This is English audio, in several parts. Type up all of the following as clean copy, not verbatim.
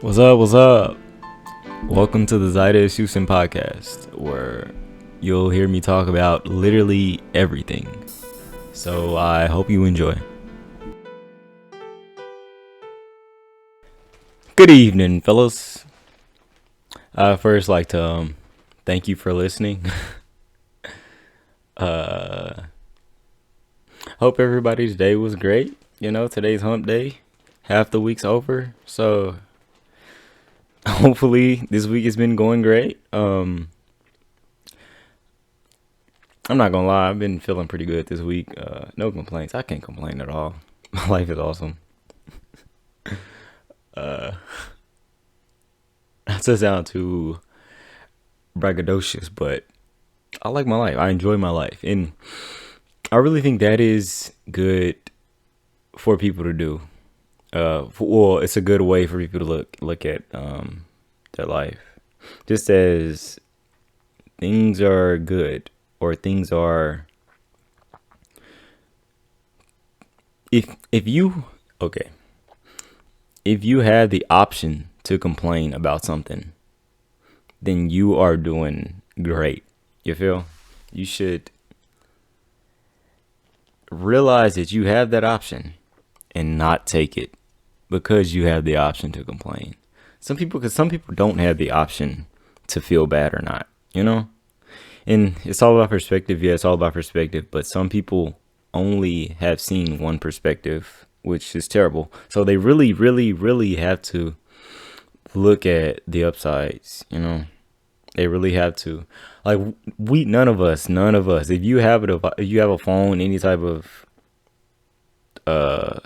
What's up? What's up? Welcome to the Zaides Houston podcast, where you'll hear me talk about literally everything. So I hope you enjoy. Good evening, fellas. I first like to thank you for listening. Hope everybody's day was great. You know, today's hump day. Half the week's over, so hopefully this week has been going great. I'm not gonna lie, I've been feeling pretty good this week. No complaints. I can't complain at all. My life is awesome. Not to sound too braggadocious, but I like my life. I enjoy my life, and I really think that is good for people to do. Well, it's a good way for people to look at their life. Just as things are good, or things are, if you okay, if you have the option to complain about something, then you are doing great. You feel? You should realize that you have that option and not take it because you have the option to complain. Some people don't have the option to feel bad or not, you know? And it's all about perspective. Yeah, it's all about perspective. But some people only have seen one perspective, which is terrible. So they really, really, really have to look at the upsides, you know? They really have to. Like, none of us. If you have a phone, any type of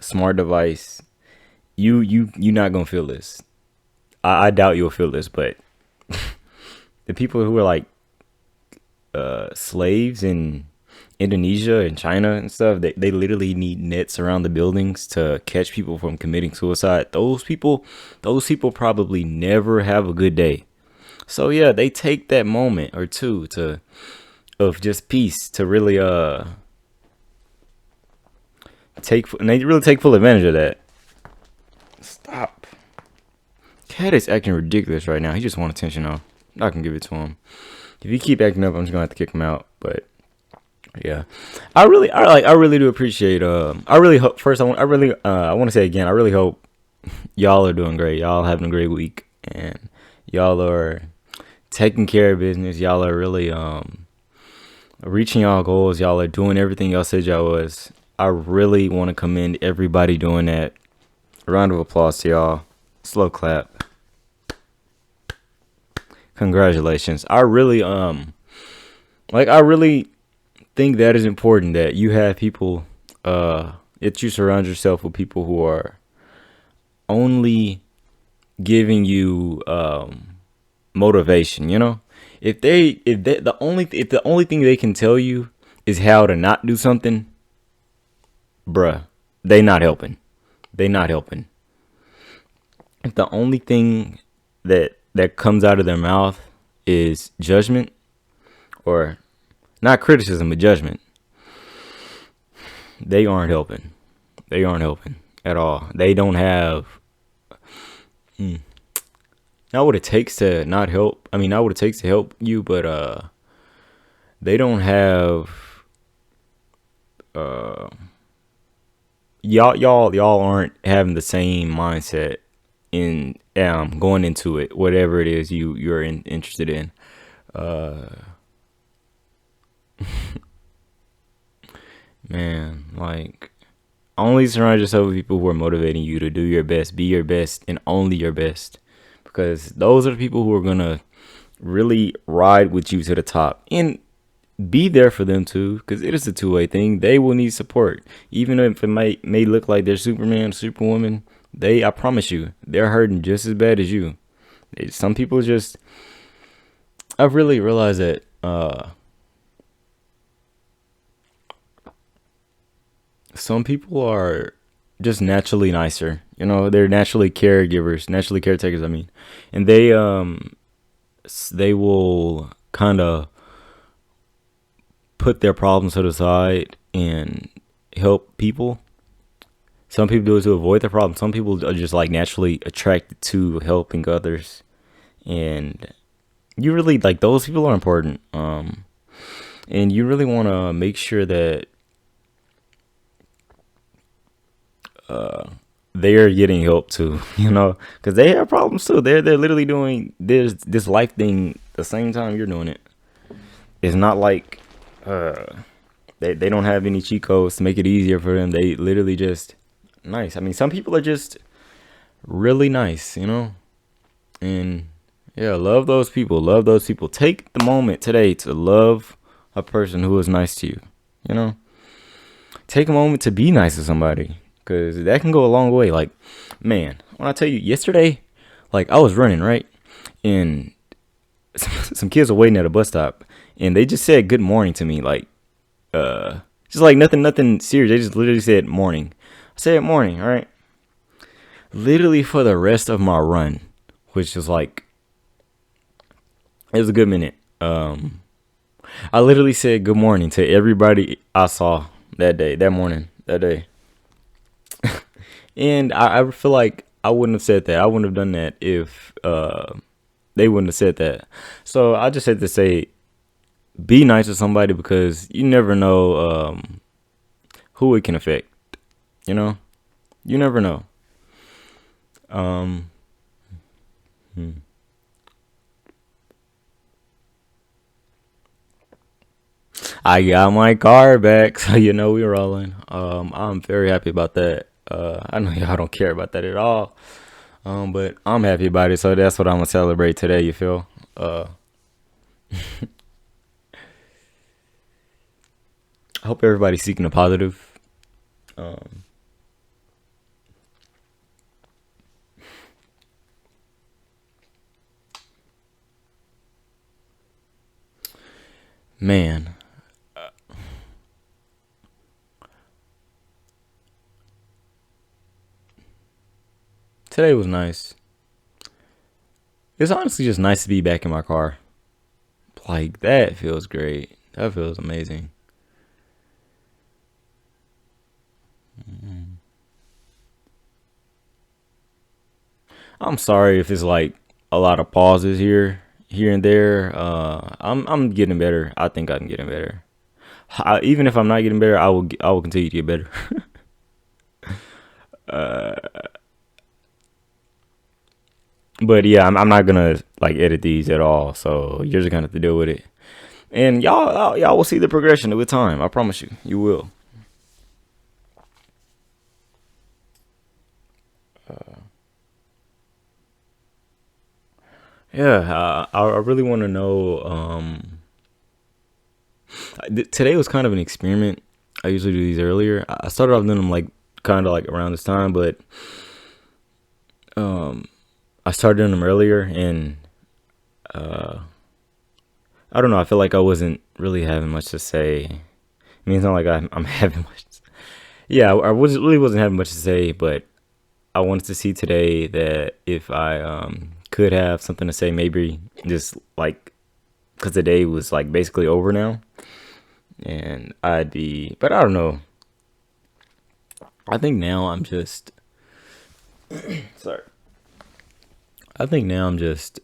smart device, you're not gonna feel this. I doubt you'll feel this, but the people who are like slaves in Indonesia and China and stuff, they literally need nets around the buildings to catch people from committing suicide. Those people probably never have a good day. So yeah, they take that moment or two of just peace to really they really take full advantage of that. Stop. Cat is acting ridiculous right now. He just wants attention though. I'm not gonna give it to him. If he keep acting up, I'm just gonna have to kick him out. But yeah, I really do appreciate. I really hope. First, I want to say again, I really hope y'all are doing great. Y'all having a great week, and y'all are taking care of business. Y'all are really reaching y'all goals. Y'all are doing everything y'all said y'all was. I really want to commend everybody doing that. A round of applause to y'all. Slow clap. Congratulations. I really think that is important, that you have people that you surround yourself with people who are only giving you motivation, you know? If the only thing they can tell you is how to not do something, bruh, they not helping. If the only thing that comes out of their mouth is judgment, or not criticism but judgment, they aren't helping at all. They don't have not what it takes to not help. I mean, not what it takes to help you, but they don't have y'all aren't having the same mindset in going into it, whatever it is you're interested in. Man, like, only surround yourself with people who are motivating you to do your best, be your best, and only your best, because those are the people who are gonna really ride with you to the top, and be there for them too, because it is a two-way thing. They will need support, even if it may look like they're Superman, Superwoman. I promise you, they're hurting just as bad as you. Some people just, I've really realized that some people are just naturally nicer. You know, they're naturally caretakers. I mean, and they will kind of put their problems to the side and help people. Some people do it to avoid the problem. Some people are just like naturally attracted to helping others, and you really like those people are important. And you really want to make sure that they're getting help too, because they have problems too. They're literally doing this life thing the same time you're doing it. It's not like they don't have any cheat codes to make it easier for them. They literally just nice. I mean, some people are just really nice. And yeah, love those people. Love those people. Take the moment today to love a person who is nice to you. You know, take a moment to be nice to somebody because that can go a long way. Like, man, when I tell you yesterday, like I was running right, and some kids were waiting at a bus stop, and they just said good morning to me, like, just like nothing serious. They just literally said morning. I said morning, all right. Literally for the rest of my run, which was like, it was a good minute. I literally said good morning to everybody I saw that morning, that day. And I feel like I wouldn't have said that. I wouldn't have done that if they wouldn't have said that. So I just had to say, be nice to somebody because you never know who it can affect. You know, you never know. Um, hmm. I got my car back, so we're rolling. I'm very happy about that. I know y'all don't care about that at all. But I'm happy about it, so that's what I'm gonna celebrate today. You feel? I hope everybody's seeking a positive. Um, man, today was nice. It's honestly just nice to be back in my car. Like that feels great. That feels amazing. I'm sorry if it's like a lot of pauses here and there. I'm getting better. I think I'm getting better. Even if I'm not getting better, I will continue to get better. But yeah, I'm not gonna like edit these at all. So you're just gonna have to deal with it. And y'all will see the progression with time. I promise you, you will. Yeah, I really want to know. Today was kind of an experiment. I usually do these earlier. I started off doing them like kind of like around this time, but um, I started doing them earlier, and uh, I don't know. I feel like I wasn't really having much to say. I mean, it's not like I'm having much. Yeah, I really wasn't having much to say, but I wanted to see today that if I could have something to say, maybe just like because the day was like basically over now, and I'd be. But I don't know. I think now I'm just sorry. I think now I'm just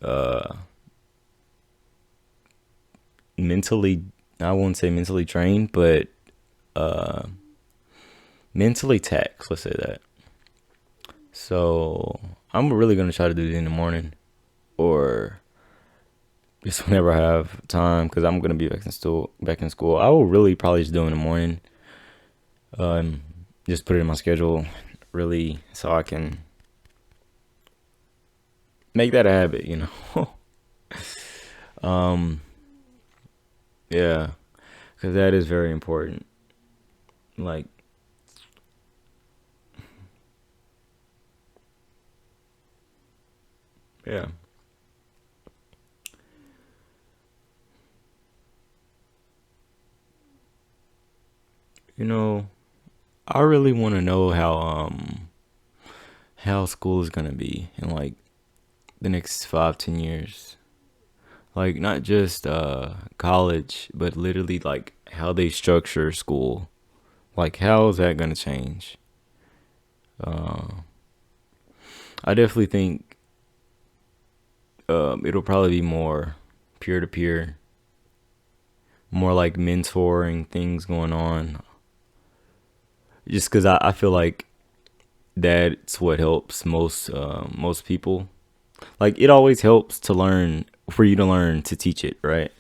mentally. I won't say mentally trained, but uh mentally taxed. Let's say that. So I'm really gonna try to do it in the morning or just whenever I have time because I'm gonna be back in school. Back in school, I will really probably just do it in the morning. Um, just put it in my schedule, really, so I can make that a habit. um, yeah, because that is very important. Like, yeah, you know, I really want to know how school is gonna be in like the next 5, 10 years. Like not just college, but literally like how they structure school. Like how is that gonna change? Uh, I definitely think it'll probably be more peer to peer, more like mentoring things going on. Just because I feel like that's what helps most people. Like it always helps to learn for you to learn to teach it, right?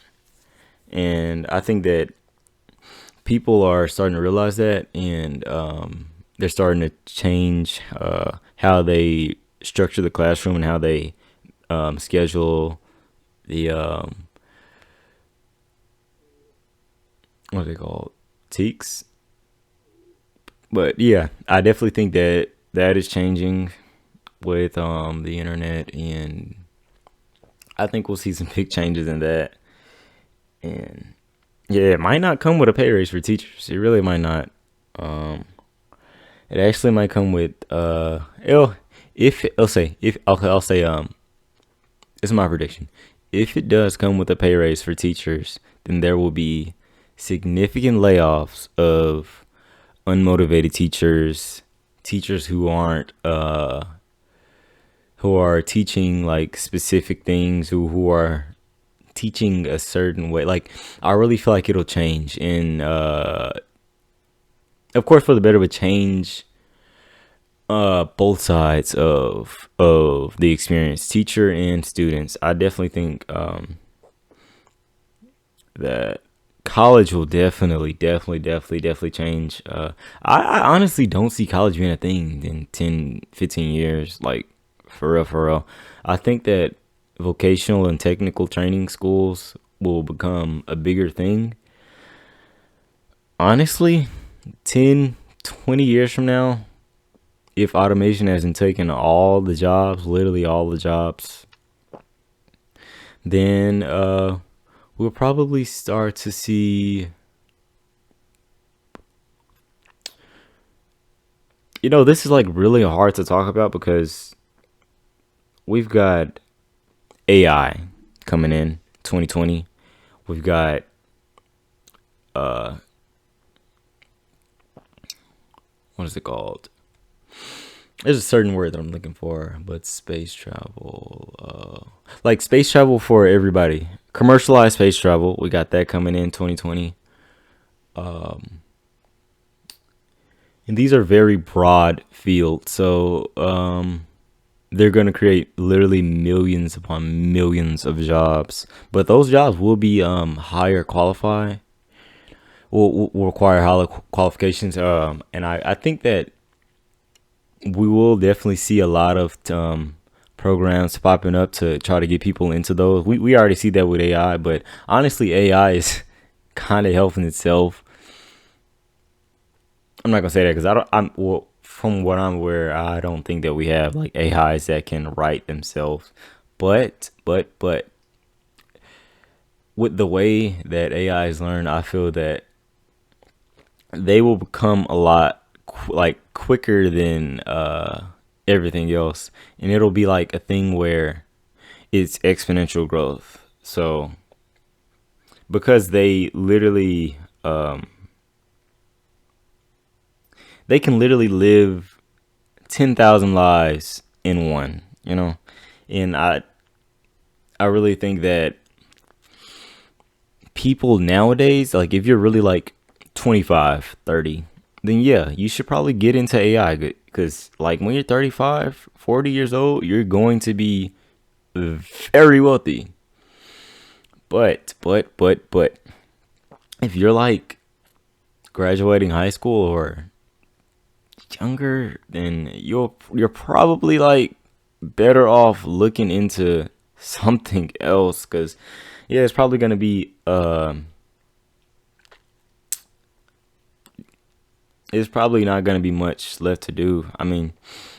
And I think that people are starting to realize that, and they're starting to change how they structure the classroom and how they schedule the what are they called, teaks. But yeah, I definitely think that that is changing with the internet, and I think we'll see some big changes in that. And yeah, it might not come with a pay raise for teachers. It really might not. Um, it actually might come with it'll, if I'll say if I'll say this is my prediction. If it does come with a pay raise for teachers, then there will be significant layoffs of unmotivated teachers, teachers who are teaching like specific things, who are teaching a certain way. Like I really feel like it'll change, and of course for the better, but change both sides of the experience, teacher and students. I definitely think that college will definitely change. I honestly don't see college being a thing in 10, 15 years, like for real. I think that vocational and technical training schools will become a bigger thing. Honestly, 10, 20 years from now, if automation hasn't taken all the jobs, literally all the jobs, then we'll probably start to see. This is like really hard to talk about because we've got AI coming in 2020. We've got uh what is it called? There's a certain word that I'm looking for, but space travel, like space travel for everybody, commercialized space travel. We got that coming in 2020. Um, and these are very broad fields, so they're going to create literally millions upon millions of jobs. But those jobs will be higher qualified, will require higher qualifications. And I think that we will definitely see a lot of programs popping up to try to get people into those. We already see that with AI, but honestly, AI is kind of helping itself. I'm not gonna say that because I don't. I'm well, from what I'm aware, I don't think that we have like AIs that can write themselves. But with the way that AIs learn, I feel that they will become a lot like quicker than everything else, and it'll be like a thing where it's exponential growth. So because they can literally live 10,000 lives in one, and I really think that people nowadays, like if you're really like 25, 30, then yeah, you should probably get into AI because like when you're 35, 40 years old, you're going to be very wealthy. But if you're like graduating high school or younger, then you're probably like better off looking into something else because yeah, it's probably gonna be it's probably not gonna be much left to do. I mean,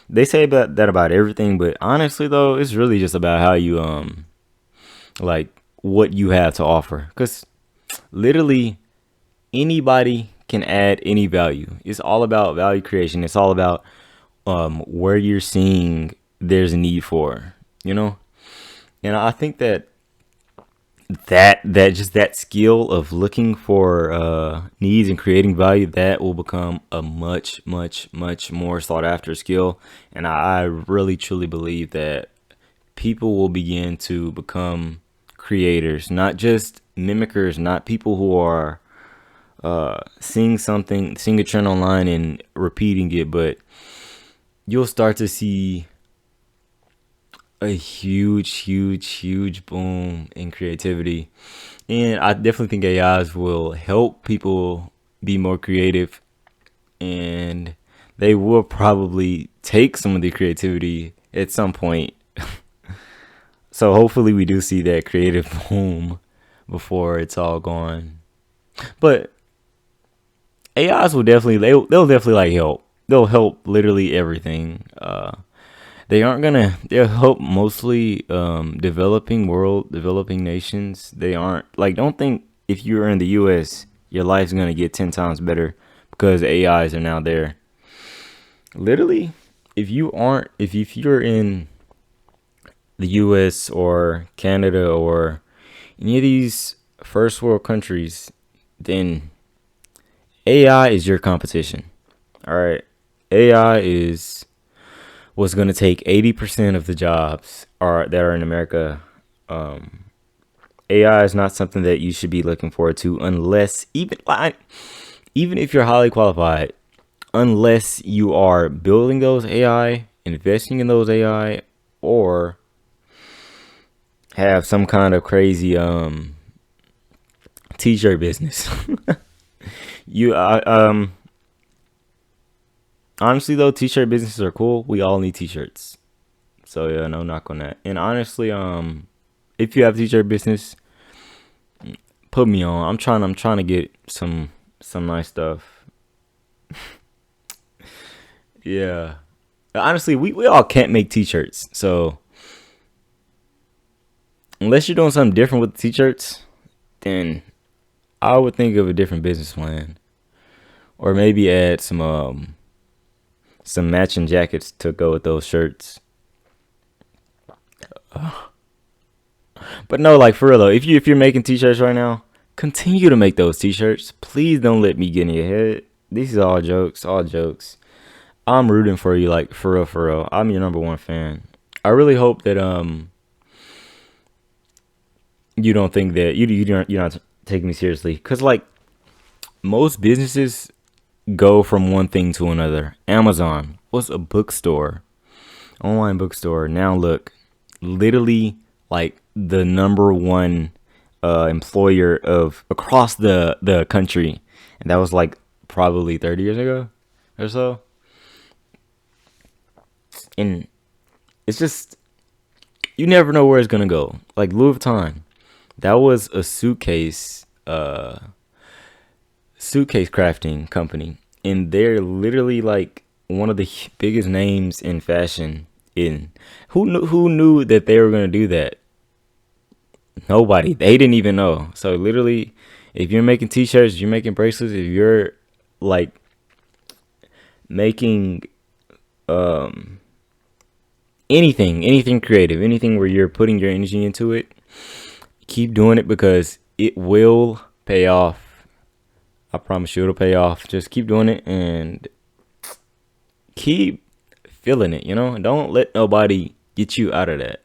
they say about that about everything, but honestly though, it's really just about how you like what you have to offer because literally anybody can add any value. It's all about value creation. It's all about where you're seeing there's a need for, you know? And I think that that skill of looking for needs and creating value, that will become a much more sought after skill. And I really truly believe that people will begin to become creators, not just mimickers, not people who are seeing a trend online and repeating it, but you'll start to see a huge boom in creativity. And I definitely think AIs will help people be more creative, and they will probably take some of the creativity at some point. So hopefully we do see that creative boom before it's all gone. But AIs will definitely they'll definitely like help. They'll help literally everything. They'll help mostly developing nations. They aren't like, don't think if you're in the US your life's gonna get 10 times better because AIs are now there. Literally, if you're in the US or Canada or any of these first world countries, then AI is your competition. All right. AI is what's going to take 80% of the jobs that are in America. AI is not something that you should be looking forward to unless even if you're highly qualified, unless you are building those AI, investing in those AI, or have some kind of crazy t-shirt business. you Honestly though, t-shirt businesses are cool. We all need t-shirts. So yeah, no knock on that. And honestly, if you have a t-shirt business, put me on. I'm trying to get some nice stuff. Yeah. Honestly, we all can't make t-shirts. So unless you're doing something different with the t-shirts, then I would think of a different business plan. Or maybe add some matching jackets to go with those shirts. But no, like for real though, if you're making t-shirts right now, continue to make those t-shirts. Please don't let me get in your head. This is all jokes, all jokes. I'm rooting for you, like for real, for real. I'm your number one fan. I really hope that you don't think that you're not taking me seriously, cause like most businesses go from one thing to another. Amazon was a bookstore, online bookstore. Now look, literally like the number one employer of across the country, and that was like probably 30 years ago or so. And it's just, you never know where it's gonna go. Like Louis Vuitton, that was a suitcase crafting company, and they're literally like one of the biggest names in fashion. In who knew that they were gonna do that? Nobody. They didn't even know. So literally, if you're making t-shirts, you're making bracelets, if you're like making um anything creative, anything where you're putting your energy into it, keep doing it because it will pay off. I promise you it'll pay off. Just keep doing it and keep feeling it, Don't let nobody get you out of that.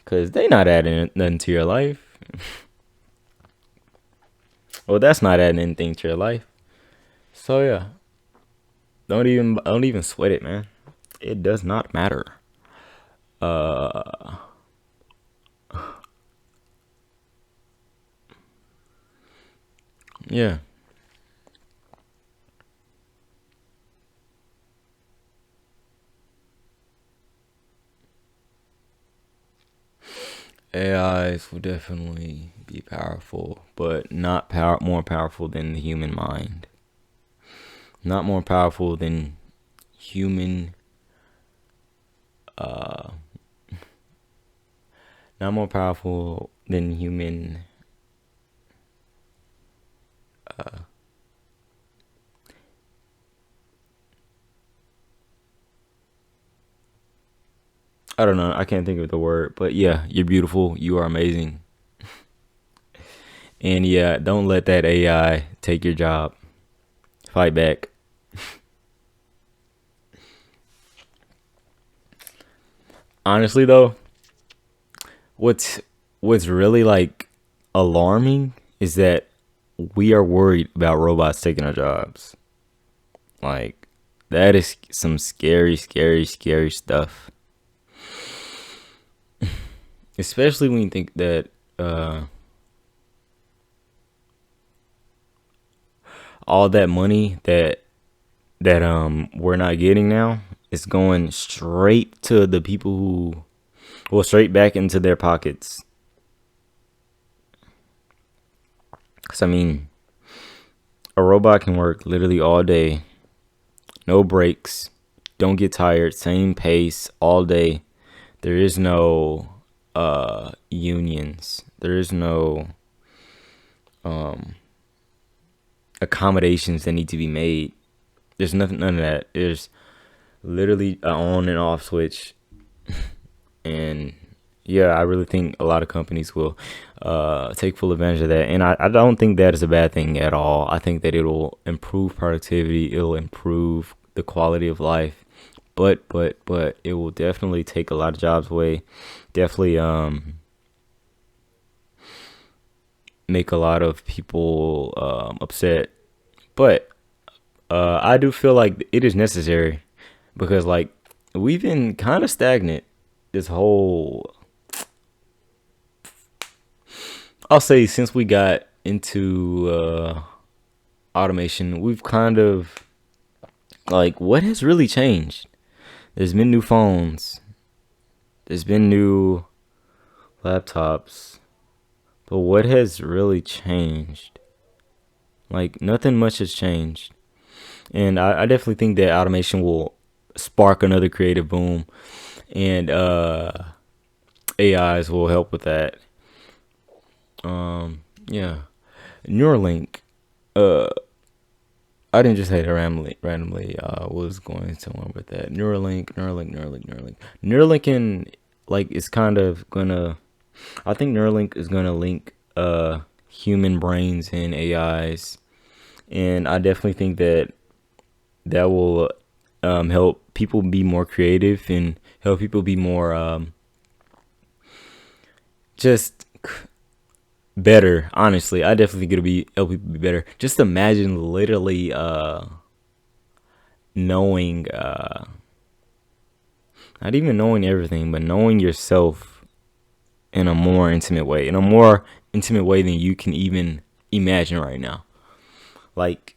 Cause they not adding nothing to your life. Well, that's not adding anything to your life. So yeah, don't even sweat it, man. It does not matter. Uh, yeah. AIs will definitely be powerful, but not more powerful than the human mind. Not more powerful than human. Uh, Not more powerful than human. I don't know. I can't think of the word, but yeah, you're beautiful. You are amazing. And yeah, don't let that AI take your job. Fight back. Honestly though, what's what's really like alarming is that we are worried about robots taking our jobs. Like that is some scary, scary, scary stuff. Especially when you think that all that money that we're not getting now is going straight to the people who, well, straight back into their pockets. Cause I mean, a robot can work literally all day, no breaks, don't get tired, same pace all day. There is no unions. There is no accommodations that need to be made. There's nothing, none of that. There's literally an on and off switch. And yeah, I really think a lot of companies will take full advantage of that. And I don't think that is a bad thing at all. I think that it'll improve productivity, it'll improve the quality of life. But it will definitely take a lot of jobs away. Definitely make a lot of people upset. But I do feel like it is necessary because like we've been kind of stagnant this whole, I'll say, since we got into automation. We've kind of, like, what has really changed? There's been new phones, there's been new laptops, but what has really changed? Like, nothing much has changed. And I definitely think that automation will spark another creative boom, and AIs will help with that. Yeah, Neuralink. Uh, I didn't just say that randomly. Was going somewhere with that. Neuralink, and like it's kind of gonna. I think Neuralink is gonna link human brains and AIs, and I definitely think that that will help people be more creative and help people be more just better. Honestly, I definitely think it'll be help people be better. Just imagine literally knowing, not even knowing everything, but knowing yourself in a more intimate way, in a more intimate way than you can even imagine right now. Like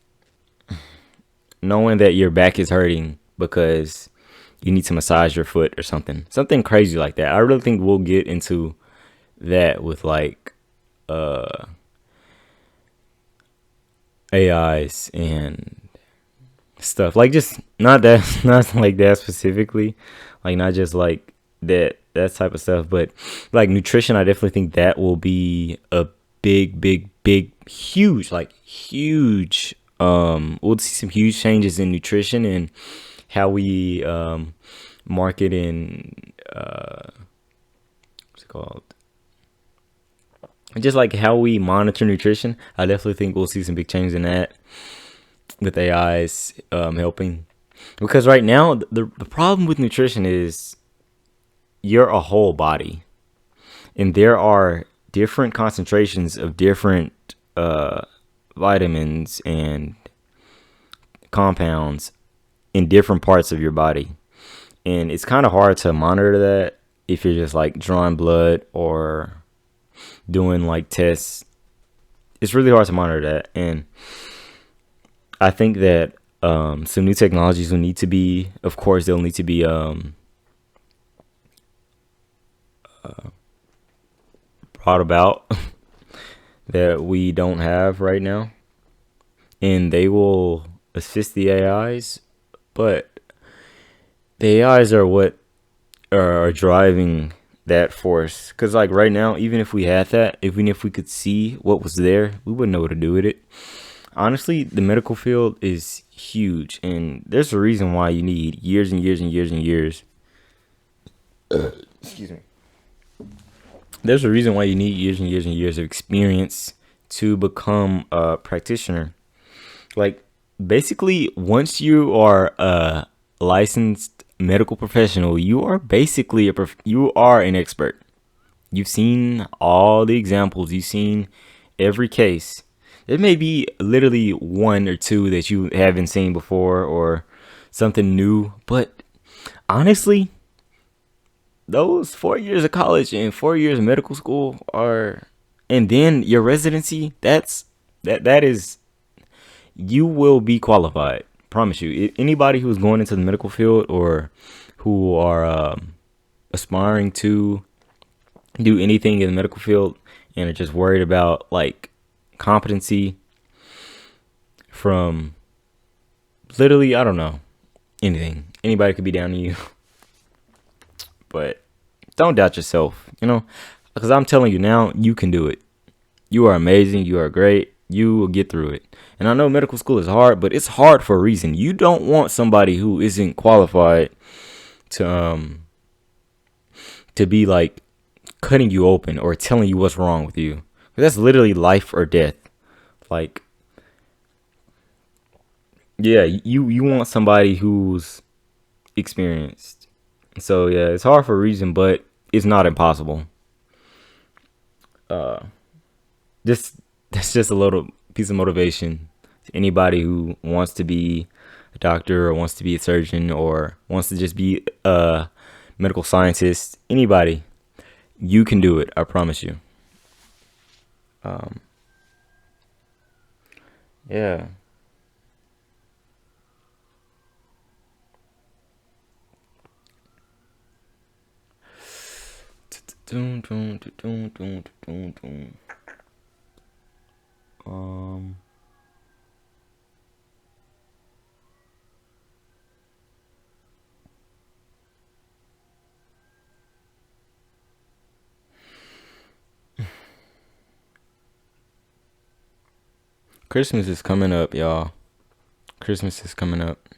knowing that your back is hurting because you need to massage your foot or something crazy like that. I really think we'll get into that with like uh AIs and stuff. Like just not that not like that specifically. Like not just like that type of stuff, but like nutrition, I definitely think that will be a big huge, like huge, we'll see some huge changes in nutrition and how we market and what's it called, just like how we monitor nutrition. I definitely think we'll see some big changes in that with AIs helping. Because right now, the problem with nutrition is you're a whole body, and there are different concentrations of different vitamins and compounds in different parts of your body. And it's kind of hard to monitor that if you're just like drawing blood or doing like tests. It's really hard to monitor that. And I think that some new technologies will need to be, of course, they'll need to be brought about that we don't have right now. And they will assist the AIs, but the AIs are what are driving that force. Because like right now, even if we had that, even if we could see what was there, we wouldn't know what to do with it. Honestly, the medical field is huge, and there's a reason why you need years and years and years and years. Excuse me. There's a reason why you need years and years and years of experience to become a practitioner. Like, basically, once you are a licensed medical professional, you are basically you are an expert. You've seen all the examples. You've seen every case. There may be literally one or two that you haven't seen before or something new, but honestly, those 4 years of college and 4 years of medical school are, and then your residency, that is, you will be qualified. Promise you. Anybody who's going into the medical field or who are aspiring to do anything in the medical field and are just worried about like competency from literally, I don't know, anything. Anybody could be down to you. But don't doubt yourself, because I'm telling you now, you can do it. You are amazing. You are great. You will get through it. And I know medical school is hard, but it's hard for a reason. You don't want somebody who isn't qualified to be like cutting you open or telling you what's wrong with you. That's literally life or death. Like, yeah, you want somebody who's experienced. So yeah, it's hard for a reason, but it's not impossible. Just That's just a little piece of motivation to anybody who wants to be a doctor or wants to be a surgeon or wants to just be a medical scientist. Anybody, you can do it. I promise you. Yeah. Um, Christmas is coming up, y'all. Christmas is coming up.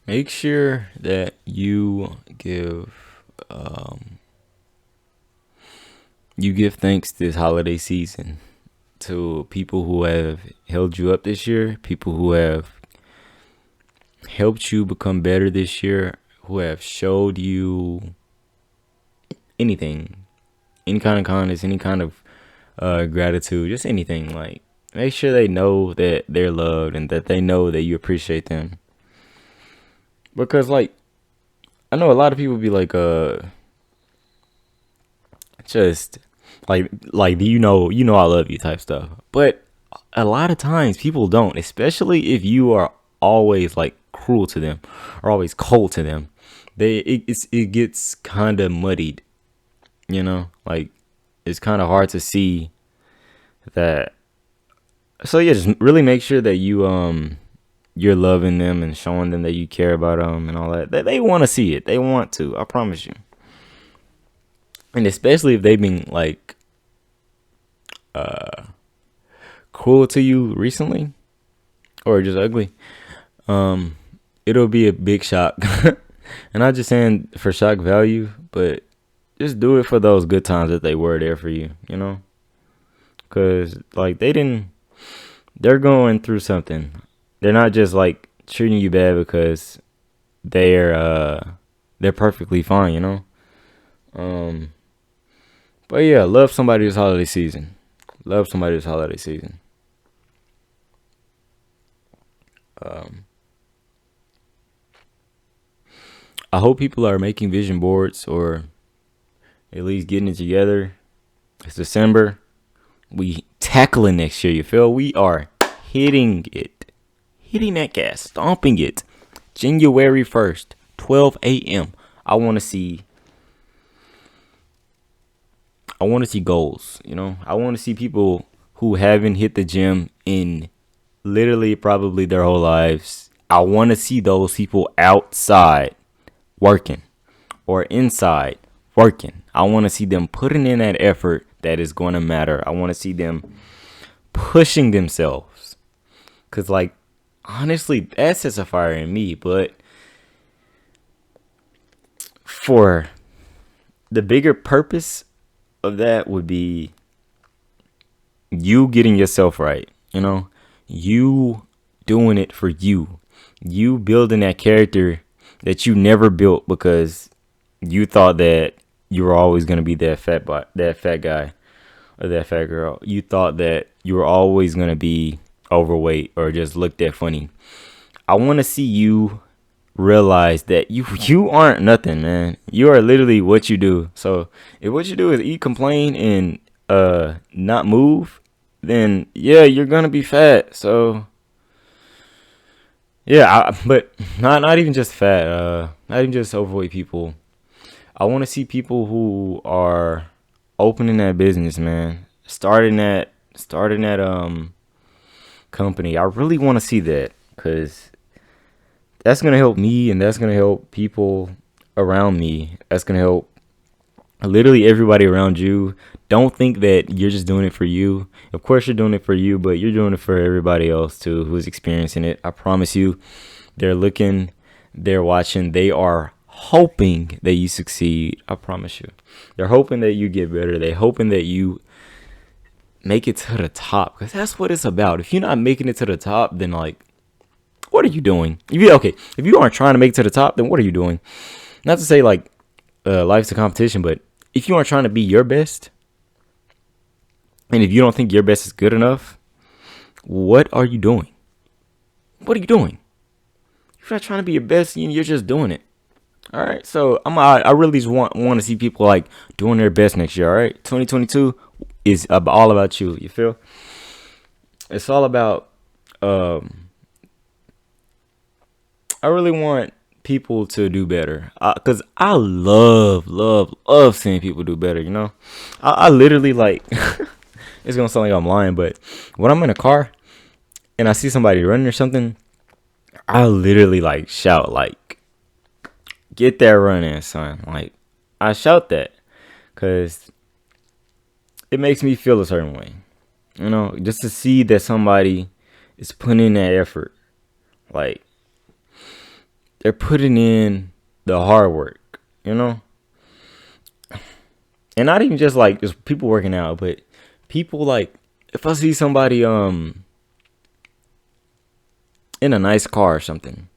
Make sure that you give thanks this holiday season to people who have held you up this year, people who have helped you become better this year, who have showed you anything, any kind of kindness, any kind of gratitude, just anything. Like, make sure they know that they're loved and that they know that you appreciate them. Because, like, I know a lot of people be like, just like I love you type stuff. But a lot of times people don't, especially if you are always like cruel to them or always cold to them. It gets kind of muddied, like it's kind of hard to see that. So yeah, just really make sure that you're loving them and showing them that you care about them and all that. They want to see it. They want to. I promise you. And especially if they've been like cruel to you recently or just ugly, it'll be a big shock. And not just saying for shock value, but just do it for those good times that they were there for you, because like they're going through something. They're not just like treating you bad because they're perfectly fine. But yeah, love somebody this holiday season. Love somebody this holiday season. I hope people are making vision boards or at least getting it together. It's December. We tackling next year, you feel? We are hitting it. Hitting that gas. Stomping it. January 1st, 12 a.m. I want to see goals, I want to see people who haven't hit the gym in literally probably their whole lives. I want to see those people outside working or inside working. I want to see them putting in that effort that is going to matter. I want to see them pushing themselves. Because, like, honestly, that sets a fire in me. But for the bigger purpose of that would be you getting yourself right. You know, you doing it for you. You building that character that you never built because you thought that you were always gonna be that fat guy or that fat girl. You thought that you were always gonna be overweight or just look that funny. I want to see you realize that you aren't nothing, man. You are literally what you do. So if what you do is eat, complain, and not move, then yeah, you're gonna be fat. So yeah, but not even just fat. Not even just overweight people. I want to see people who are opening that business, man. Starting that company. I really want to see that because that's gonna help me and that's gonna help people around me. That's gonna help literally everybody around you. Don't think that you're just doing it for you. Of course you're doing it for you, but you're doing it for everybody else too who's experiencing it. I promise you, they're looking, they're watching, they are hoping that you succeed. I promise you. They're hoping that you get better. They're hoping that you make it to the top because that's what it's about. If you're not making it to the top, then like, what are you doing? If you aren't trying to make it to the top, then what are you doing? Not to say like life's a competition, but if you aren't trying to be your best, and if you don't think your best is good enough, what are you doing? What are you doing? If you're not trying to be your best, you're just doing it. All right. So I really just want to see people like doing their best next year. All right. 2022 is all about you. You feel? It's all about. I really want people to do better because I love seeing people do better. You know, I literally like. It's gonna sound like I'm lying, but when I'm in a car and I see somebody running or something, I literally like shout like, "Get that run in, son!" Like I shout that because it makes me feel a certain way. You know, just to see that somebody is putting in that effort, like they're putting in the hard work. You know, and not even just people working out, but people like if I see somebody in a nice car or something,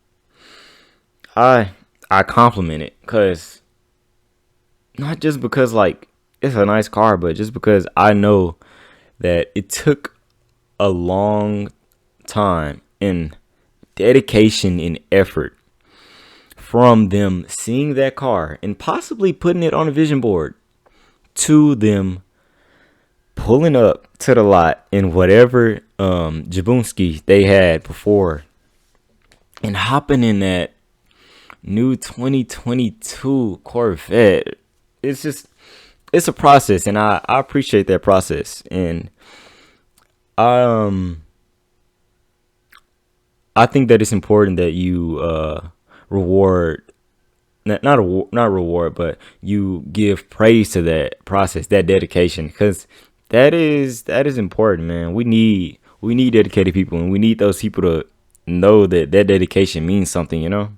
I I compliment it because not just because like it's a nice car, but just because I know that it took a long time and dedication and effort from them seeing that car and possibly putting it on a vision board to them pulling up to the lot in whatever Jabunski they had before and hopping in that new 2022 Corvette. It's a process, and I appreciate that process. And um I think that it's important that you reward not reward, but you give praise to that process, that dedication, because that is important, man. We need dedicated people, and we need those people to know that that dedication means something, you know.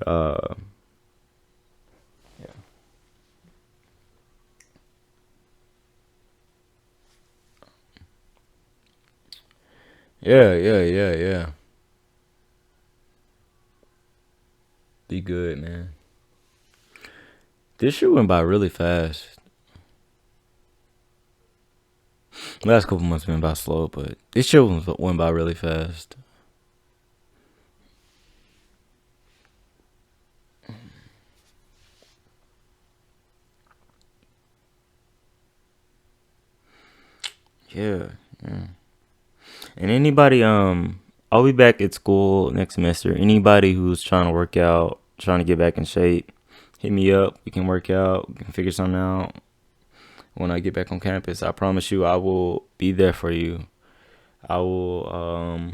Uh, yeah, yeah, yeah, yeah. Be good, man. This year went by really fast. Last couple months been by slow, but this year went by really fast. Yeah, yeah. And anybody, I'll be back at school next semester. Anybody who's trying to work out, trying to get back in shape, hit me up. We can work out. We can figure something out. When I get back on campus, I promise you, I will be there for you. I will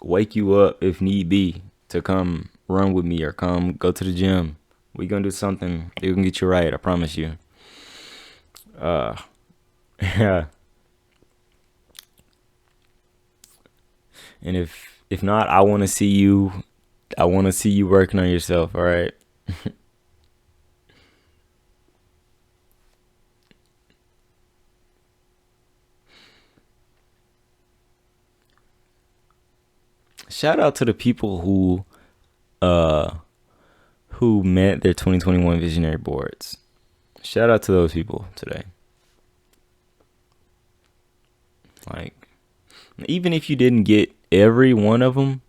wake you up if need be to come run with me or come go to the gym. We gonna do something. We can get you right. I promise you. Uh, yeah. And if not, I want to see you. I want to see you working on yourself. All right. Shout out to the people uh who met their 2021 visionary boards. Shout out to those people today. Like, even if you didn't get every one of them,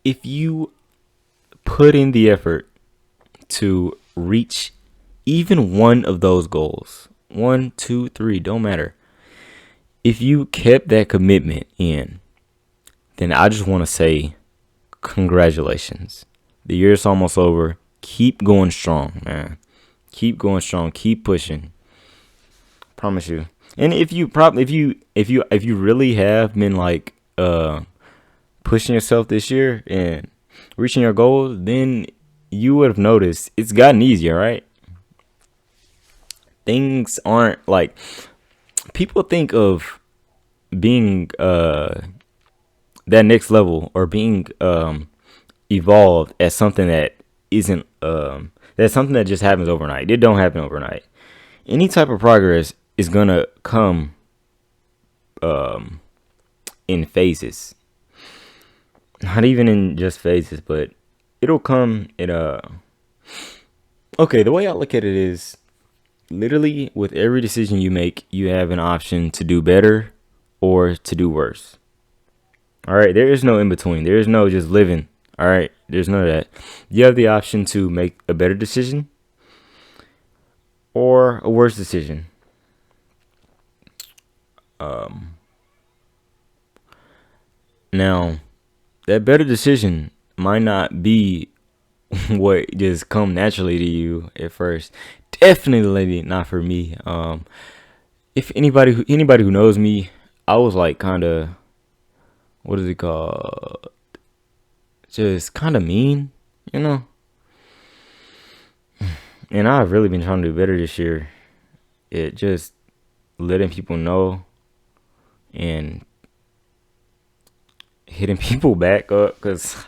if you put in the effort to reach even one of those goals, 1, 2, 3, don't matter. If you kept that commitment in, then I just want to say congratulations. The year's almost over. Keep going strong, man. Keep going strong. Keep pushing. Promise you. And if you really have been like pushing yourself this year and reaching your goals, then you would have noticed it's gotten easier, right? Things aren't like people think of being that next level or being evolved as something that isn't that's something that just happens overnight. It don't happen overnight. Any type of progress is gonna come in phases. Not even in just phases, but it'll come in okay, the way I look at it is literally with every decision you make, you have an option to do better or to do worse. All right, there is no in between. There is no just living. All right, there's none of that. You have the option to make a better decision or a worse decision. Now, that better decision might not be what just come naturally to you at first. Definitely not for me. If anybody who knows me, I was like kind of, what is it called? Just kind of mean, you know. And I've really been trying to do better this year. It just letting people know and hitting people back up, because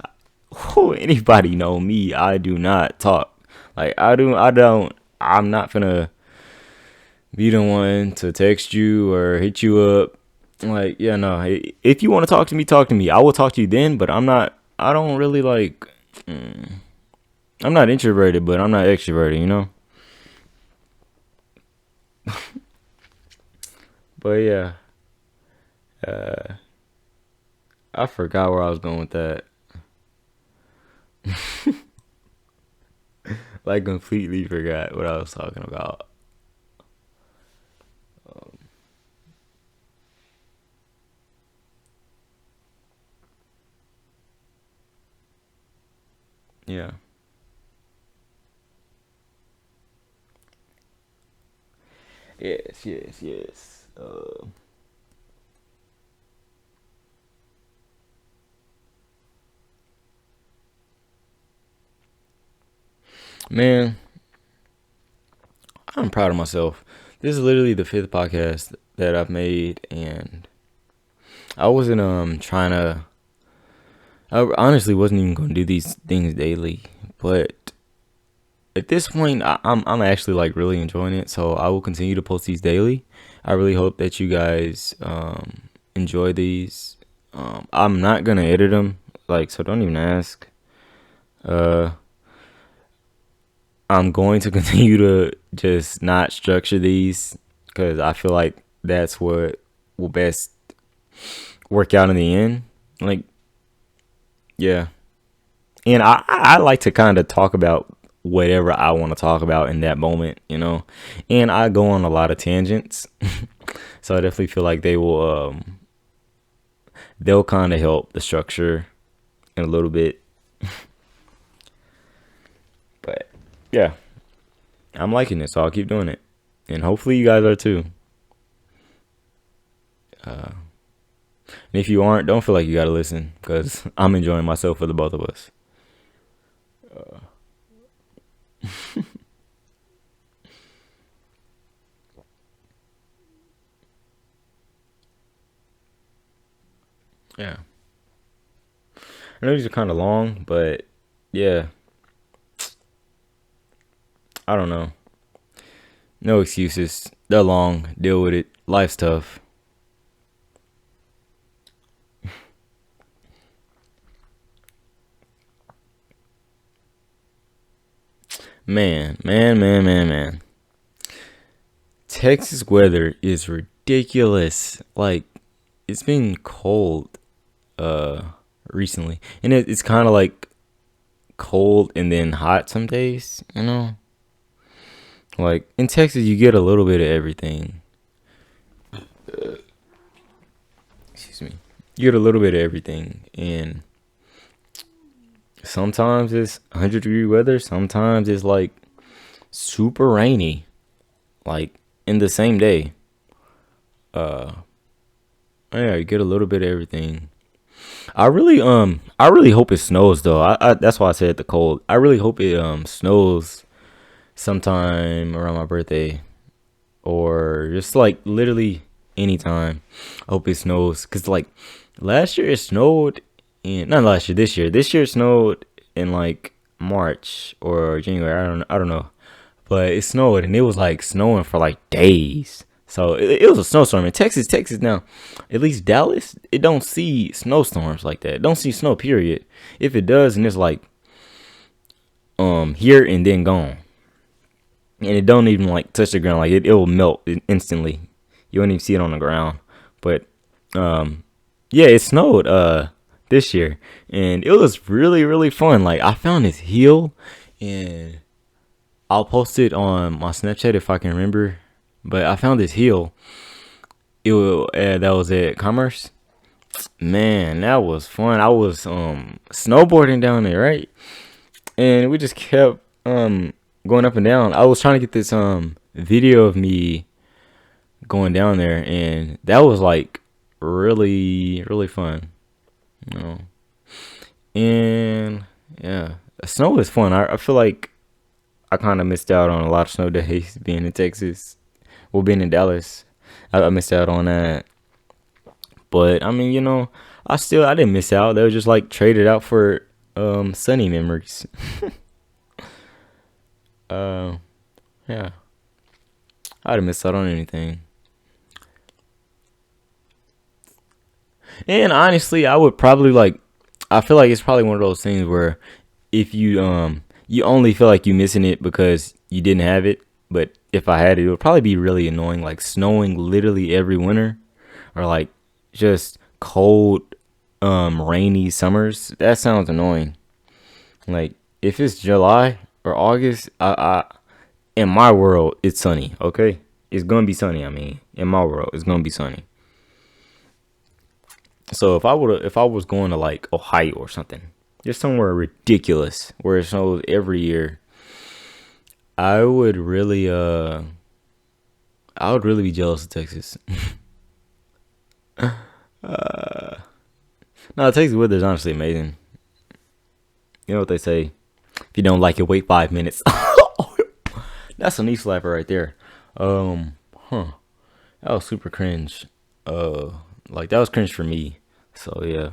anybody know me, I do not talk. Like I'm not gonna be the one to text you or hit you up. Like, yeah, no. If you want to talk to me, talk to me. I will talk to you then, but I don't really like. I'm not introverted, but I'm not extroverted, you know. But yeah, I forgot where I was going with that. Like, completely forgot what I was talking about. Yeah. Yes. Man, I'm proud of myself. This is literally the fifth podcast that I've made, and I wasn't trying to. I honestly wasn't even going to do these things daily, but at this point, I'm actually like really enjoying it. So I will continue to post these daily. I really hope that you guys enjoy these. I'm not gonna edit them, like, so don't even ask. Uh, I'm going to continue to just not structure these because I feel like that's what will best work out in the end. Like, yeah. And I like to kind of talk about whatever I want to talk about in that moment, you know. And I go on a lot of tangents. So I definitely feel like they'll kind of help the structure in a little bit. But yeah, I'm liking it, so I'll keep doing it. And hopefully you guys are too. And if you aren't, don't feel like you gotta listen, because I'm enjoying myself for the both of us. Yeah. I know these are kind of long, but yeah, I don't know. No excuses. They're long. Deal with it. Life's tough. Man. Texas weather is ridiculous. Like, it's been cold uh recently, and it's kind of like cold and then hot some days. Like in Texas, you get a little bit of everything. Excuse me. You get a little bit of everything, and sometimes it's 100-degree weather. Sometimes it's like super rainy, like in the same day. Uh, yeah, you get a little bit of everything. I really hope it snows though. That's why I said the cold. I really hope it snows sometime around my birthday, or just like literally anytime. I hope it snows, cause like last year it snowed in, not last year, this year. This year it snowed in like March or January. I don't know, but it snowed and it was like snowing for like days. So it was a snowstorm in Texas. Texas now, at least Dallas, it don't see snowstorms like that. It don't see snow. Period. If it does, and it's like here and then gone, and it don't even like touch the ground. Like it will melt instantly. You won't even see it on the ground. But um, yeah, it snowed this year, and it was really fun. Like I found this hill, and I'll post it on my Snapchat if I can remember. But I found this hill. That was at Commerce. Man, that was fun. I was snowboarding down there, right? And we just kept going up and down. I was trying to get this video of me going down there, and that was like really fun, you know. And yeah, snow is fun. I feel like I kind of missed out on a lot of snow days being in Texas. Well, being in Dallas, I missed out on that. But I mean, I didn't miss out. They were just like traded out for sunny memories. uh, yeah, I didn't miss out on anything. And honestly, I would probably like. I feel like it's probably one of those things where if you only feel like you missing it because you didn't have it. But if I had it, it would probably be really annoying, like snowing literally every winter, or like just cold, rainy summers. That sounds annoying. Like if it's July or August, I in my world it's sunny. Okay, it's gonna be sunny. I mean, in my world, it's gonna be sunny. So if I was going to like Ohio or something, just somewhere ridiculous where it snows every year, I would really I would really be jealous of Texas. No, Texas weather is honestly amazing. You know what they say? If you don't like it, wait 5 minutes. That's a knee slapper right there. Huh. That was super cringe. Like that was cringe for me. So yeah.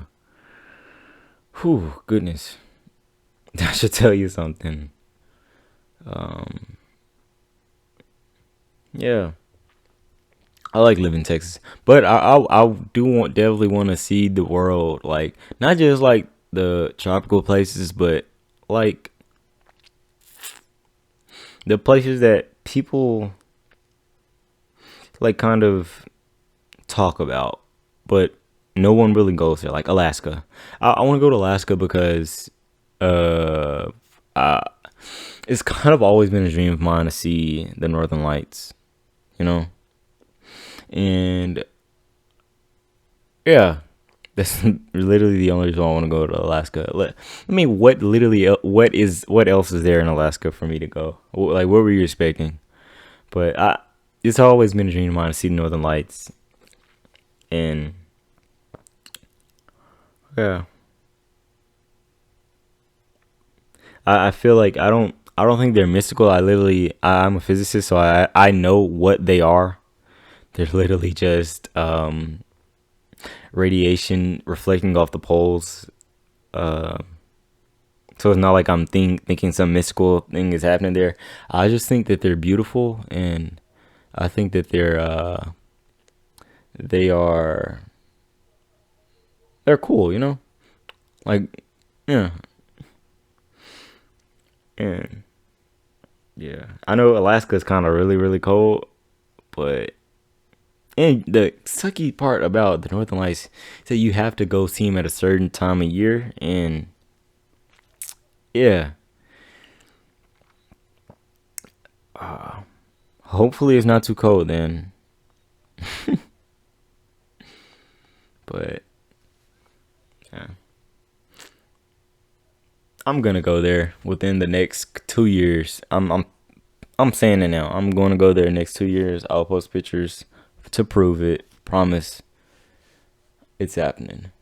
Whew, goodness. That should tell you something. Um, yeah. I like living in Texas, but I do definitely want to see the world, like not just like the tropical places, but like the places that people like kind of talk about, but no one really goes there. Like Alaska, I want to go to Alaska because uh, I, it's kind of always been a dream of mine to see the Northern Lights, you know, and yeah, that's literally the only reason I want to go to Alaska. I mean, what else is there in Alaska for me to go? Like, what were you expecting? But it's always been a dream of mine to see the Northern Lights, and yeah, I feel like I don't think they're mystical. I'm a physicist, so I know what they are. They're literally just radiation reflecting off the poles. Uh, so it's not like I'm thinking some mystical thing is happening there. I just think that they're beautiful, and I think that they are they're cool. Like yeah, and Yeah, I know Alaska's kind of really really cold, but and the sucky part about the Northern Lights is that you have to go see them at a certain time of year, and yeah, hopefully it's not too cold then. But yeah, I'm gonna go there within the next 2 years. I'm saying it now. I'm going to go there next 2 years. I'll post pictures to prove it. Promise, it's happening.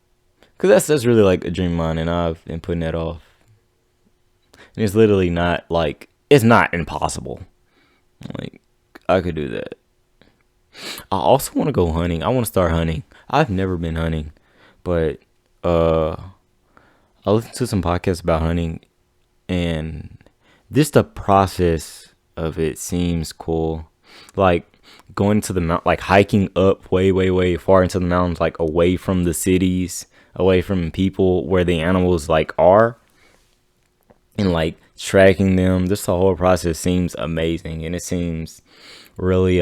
Cause that's really like a dream of mine, and I've been putting that off. And it's literally not like it's not impossible. Like I could do that. I also want to go hunting. I want to start hunting. I've never been hunting, but uh, I listened to some podcasts about hunting, and just the process of it seems cool. Like going to the mount, like hiking up way, way, way far into the mountains, like away from the cities, away from people where the animals like are, and like tracking them. Just the whole process seems amazing, and it seems really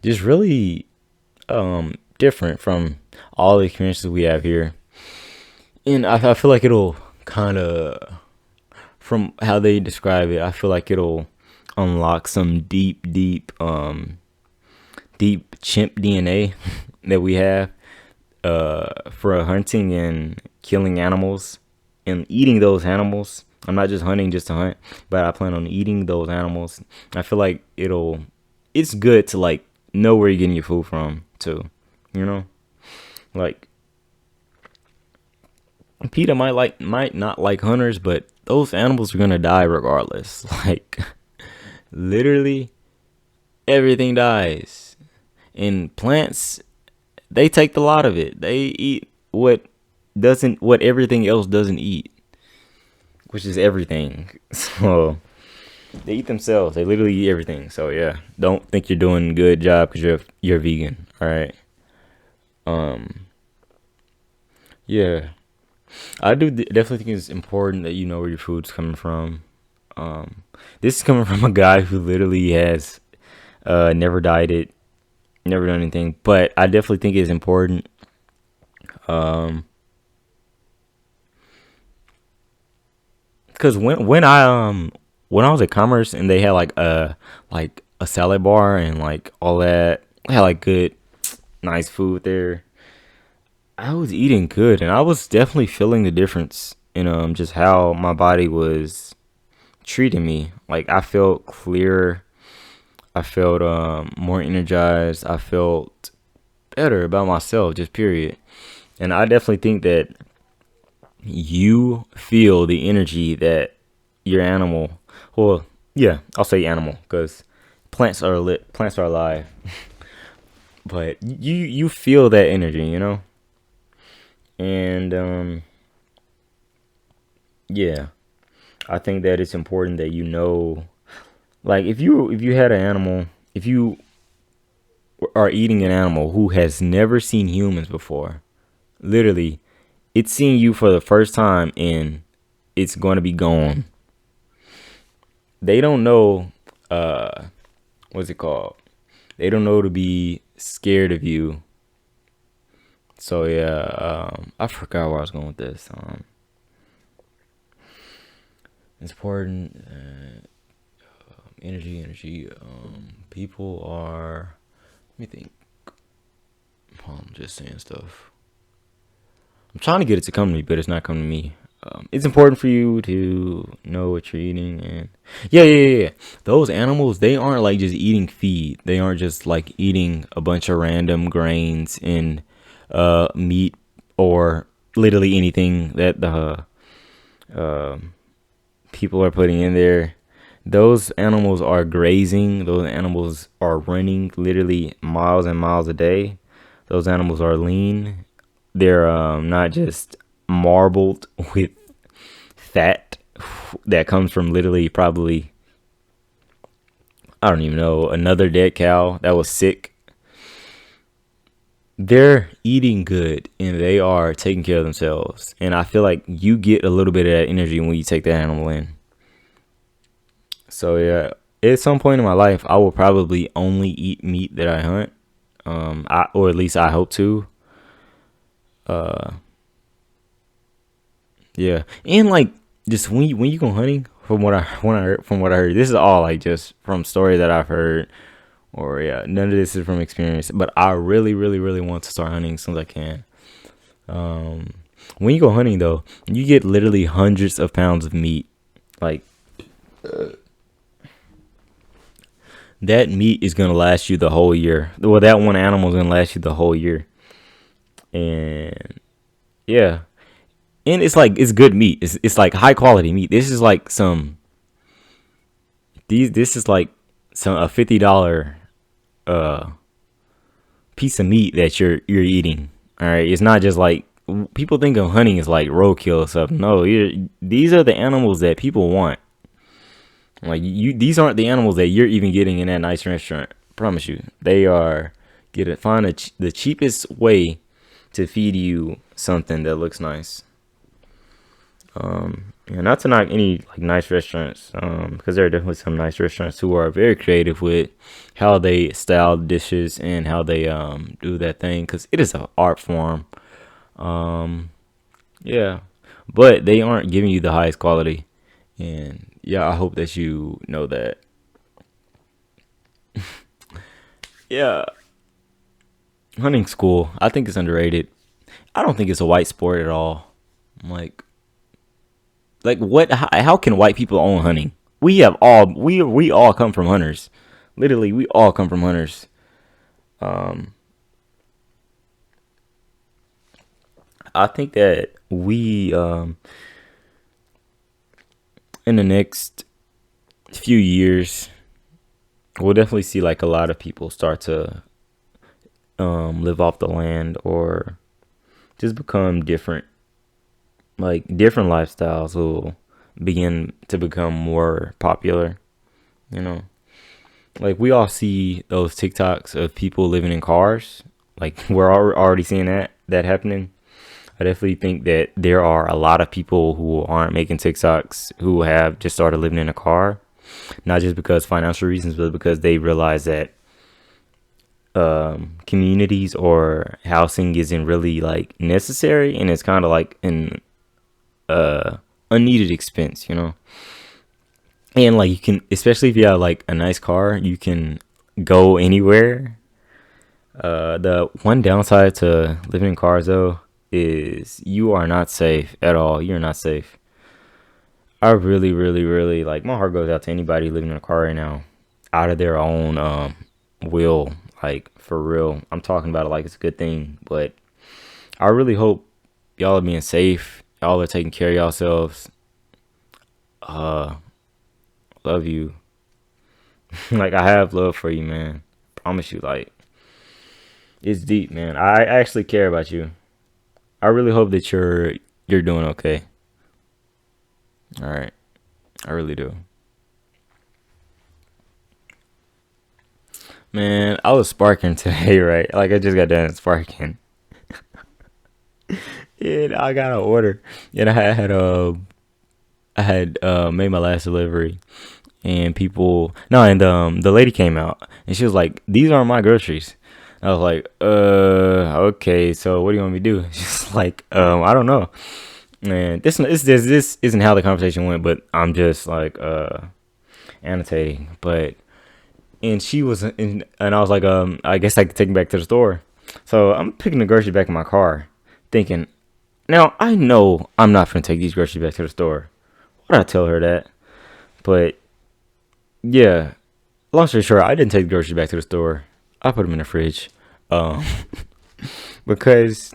just really different from all the experiences we have here. And I feel like it'll kind of, from how they describe it, I feel like it'll unlock some deep chimp DNA that we have for hunting and killing animals and eating those animals. I'm not just hunting just to hunt, but I plan on eating those animals. I feel like it's good to like know where you're getting your food from too. You know, like PETA might not like hunters, but those animals are gonna die regardless. Like literally everything dies. And plants, they take the lot of it. They eat what everything else doesn't eat, which is everything. So they eat themselves. They literally eat everything. So yeah, don't think you're doing a good job because you're vegan. All right. Um. Yeah, I do definitely think it's important that you know where your food's coming from. Um. This is coming from a guy who literally has never dieted, never done anything, but I definitely think it's important. Um. Because when I was at Commerce and they had like a salad bar and like all that, they had like good nice food there. I was eating good, and I was definitely feeling the difference in just how my body was treating me. Like I felt clearer, I felt more energized, I felt better about myself, just period. And I definitely think that you feel the energy that your animal, well, yeah, I'll say animal because plants are alive, but you feel that energy, and yeah, I think that it's important that like if you had an animal, if you are eating an animal who has never seen humans before, literally, it's seeing you for the first time and it's going to be gone. They don't know, what's it called? They don't know to be scared of you. So yeah, I forgot where I was going with this. It's important. Energy. People are. Let me think. I'm just saying stuff. I'm trying to get it to come to me, but it's not coming to me. It's important for you to know what you're eating, and yeah. Those animals, they aren't like just eating feed. They aren't just like eating a bunch of random grains and meat or literally anything that the people are putting in there. Those animals are grazing. Those animals are running literally miles and miles a day. Those animals are lean. They're not just marbled with fat that comes from literally probably, I don't even know, another dead cow that was sick. They're eating good and they are taking care of themselves. And I feel like you get a little bit of that energy when you take that animal in. So yeah, at some point in my life, I will probably only eat meat that I hunt. Or at least I hope to. Uh, yeah, and like just when you go hunting, from what I heard, this is all like just from story that I've heard, or yeah, none of this is from experience. But I really, really, really want to start hunting as soon as I can. Um, when you go hunting though, you get literally hundreds of pounds of meat. Like that meat is gonna last you the whole year. Well, that one animal is gonna last you the whole year, and yeah, and it's like it's good meat. It's like high quality meat. This is like some these. This is like some a $50 uh piece of meat that you're eating. All right, it's not just like people think of hunting as like roadkill or stuff. No, these are the animals that people want. Like these aren't the animals that you're even getting in that nice restaurant. I promise you, they are. Find the cheapest way to feed you something that looks nice. And not to knock any like nice restaurants, because there are definitely some nice restaurants who are very creative with how they style dishes and how they do that thing, because it is an art form. Um, yeah, but they aren't giving you the highest quality, and yeah, I hope that you know that. Yeah, hunting school, I think it's underrated. I don't think it's a white sport at all. Like what? How can white people own hunting? We all come from hunters. Literally, we all come from hunters. Um, I think that we in the next few years we'll definitely see like a lot of people start to live off the land or just become different. Like different lifestyles will begin to become more popular. You know, like we all see those TikToks of people living in cars. Like we're already seeing that happening. I definitely think that there are a lot of people who aren't making TikToks who have just started living in a car, not just because financial reasons, but because they realize that communities or housing isn't really like necessary, and it's kind of like an unneeded expense, you know. And like you can, especially if you have like a nice car, you can go anywhere. The one downside to living in cars though is you are not safe at all. You're not safe. I really, really, really like my heart goes out to anybody living in a car right now, out of their own will. Like for real, I'm talking about it like it's a good thing, but I really hope y'all are being safe. Y'all are taking care of yourselves. Uh, love you. Like I have love for you, man. Promise you, like it's deep, man. I actually care about you. I really hope that you're doing okay. All right, I really do, man. I was sparking today, right? Like I just got done sparking, and I got an order, and I had made my last delivery, and people no, and the lady came out, and she was like, "These aren't my groceries." I was like, okay, so what do you want me to do? She's like, I don't know. And this isn't how the conversation went, but I'm just like annotating. But and she was and I was like, I guess I could take it back to the store. So I'm picking the groceries back in my car, thinking, now I know I'm not gonna take these groceries back to the store. Why did I tell her that? But yeah, long story short, I didn't take the groceries back to the store. I put them in the fridge, um, because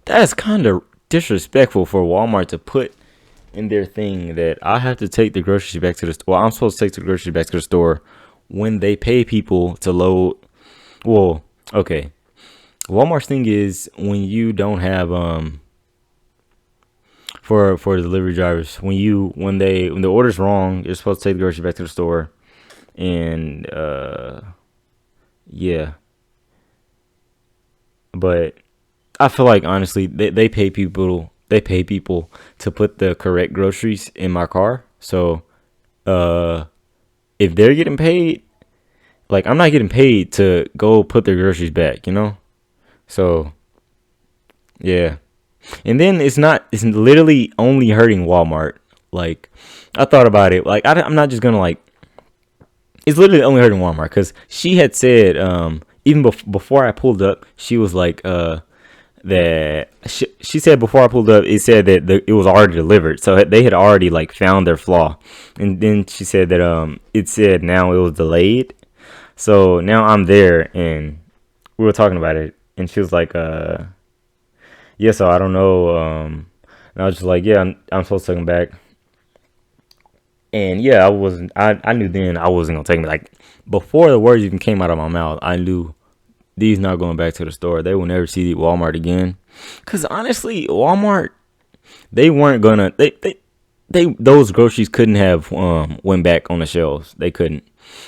that's kind of disrespectful for Walmart to put in their thing that I have to take the groceries back to the store. Well, I'm supposed to take the groceries back to the store when they pay people to load. Well, okay. Walmart's thing is when you don't have for the delivery drivers, when the order's wrong, you're supposed to take the groceries back to the store, and yeah. But I feel like honestly they pay people to put the correct groceries in my car. So uh, if they're getting paid, like I'm not getting paid to go put their groceries back, you know. So yeah, and then it's literally only hurting Walmart. Like I thought about it. Like I'm not just gonna like. It's literally only hurting Walmart because she had said even before I pulled up, she was like that she said before I pulled up, it said that it was already delivered, so they had already like found their flaw, and then she said that it said now it was delayed, so now I'm there and we were talking about it, and she was like yeah, so I don't know, and I was just like yeah, I'm supposed to take them back, and yeah, I knew then I wasn't gonna take them like before the words even came out of my mouth, I knew these not going back to the store. They will never see Walmart again. Cause honestly, Walmart, they weren't gonna they those groceries couldn't have went back on the shelves. They couldn't.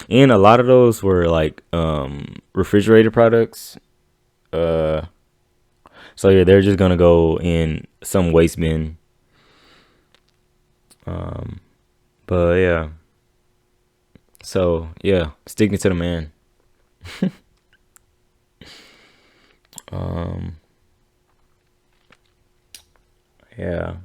And a lot of those were like refrigerated products. Uh so yeah, they're just gonna go in some waste bin. Um but yeah. So yeah, sticking to the man. Um yeah.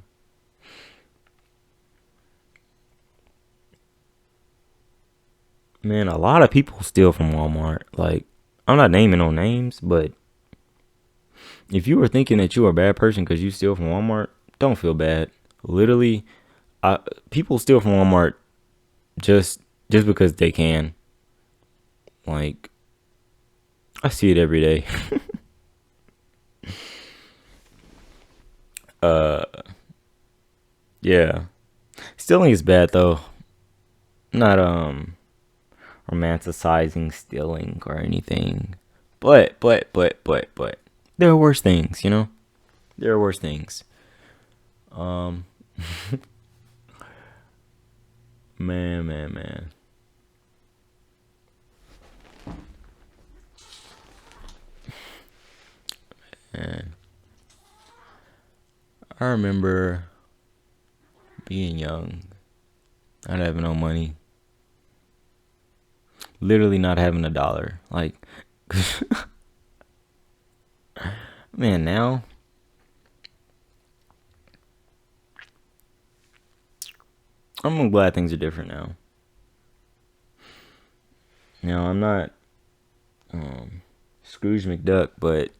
Man, a lot of people steal from Walmart. Like, I'm not naming no names, but if you were thinking that you are a bad person because you steal from Walmart, don't feel bad. Literally, people steal from Walmart just because they can. Like, I see it every day. uh, yeah, stealing is bad though. Not romanticizing stealing or anything, but there are worse things, you know. There are worse things. Um, man. And I remember being young, not having no money, literally not having a dollar. Like, man, now I'm glad things are different now. Now I'm not Scrooge McDuck, but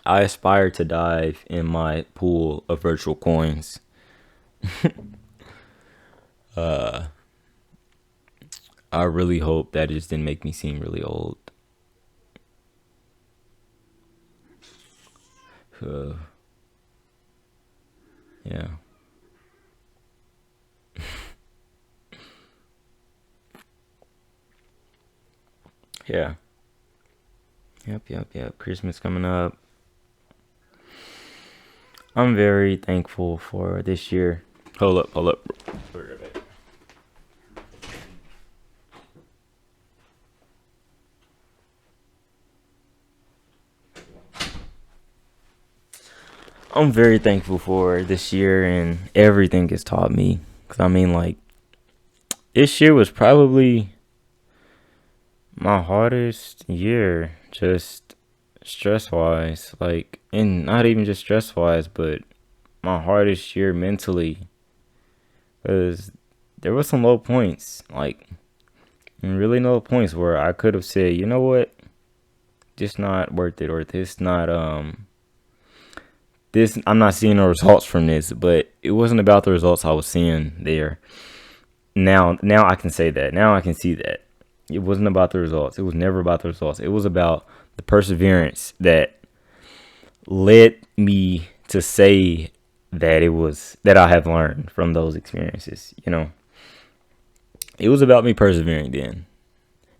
I aspire to dive in my pool of virtual coins. uh, I really hope that it just didn't make me seem really old. Uh, yeah. Yeah. Yep. Christmas coming up. I'm very thankful for this year. Hold up. I'm very thankful for this year and everything it's taught me. Cause I mean, like, this year was probably my hardest year, just stress wise. Like, and not even just stress wise, but my hardest year mentally. Cause there was some low points, like, really low points where I could have said, you know what, this not worth it, or this not this I'm not seeing the results from this, but it wasn't about the results I was seeing there. Now I can say that. Now I can see that. It wasn't about the results. It was never about the results. It was about the perseverance that led me to say that it was that I have learned from those experiences, you know. It was about me persevering then.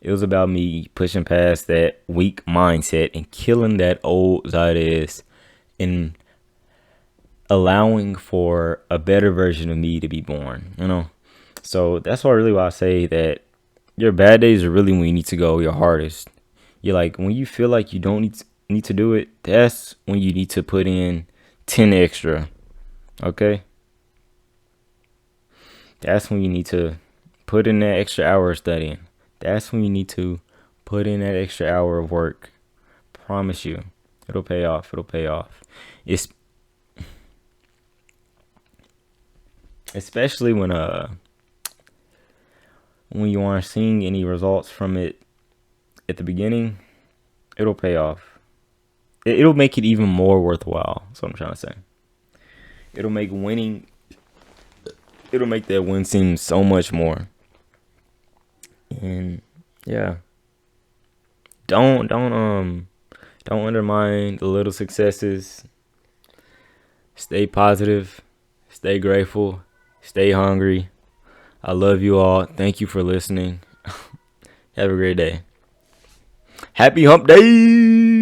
It was about me pushing past that weak mindset and killing that old Zydes and allowing for a better version of me to be born, you know? So that's why I say that your bad days are really when you need to go your hardest. You're like, when you feel like you don't need to do it, that's when you need to put in 10 extra, okay? That's when you need to put in that extra hour of studying. That's when you need to put in that extra hour of work. Promise you, it'll pay off. It'll pay off. It's especially when you aren't seeing any results from it at the beginning. It'll pay off. It'll make it even more worthwhile. That's what I'm trying to say. It'll make that win seem so much more. And yeah, don't undermine the little successes. Stay positive, stay grateful, stay hungry. I love you all. Thank you for listening. Have a great day. Happy hump day.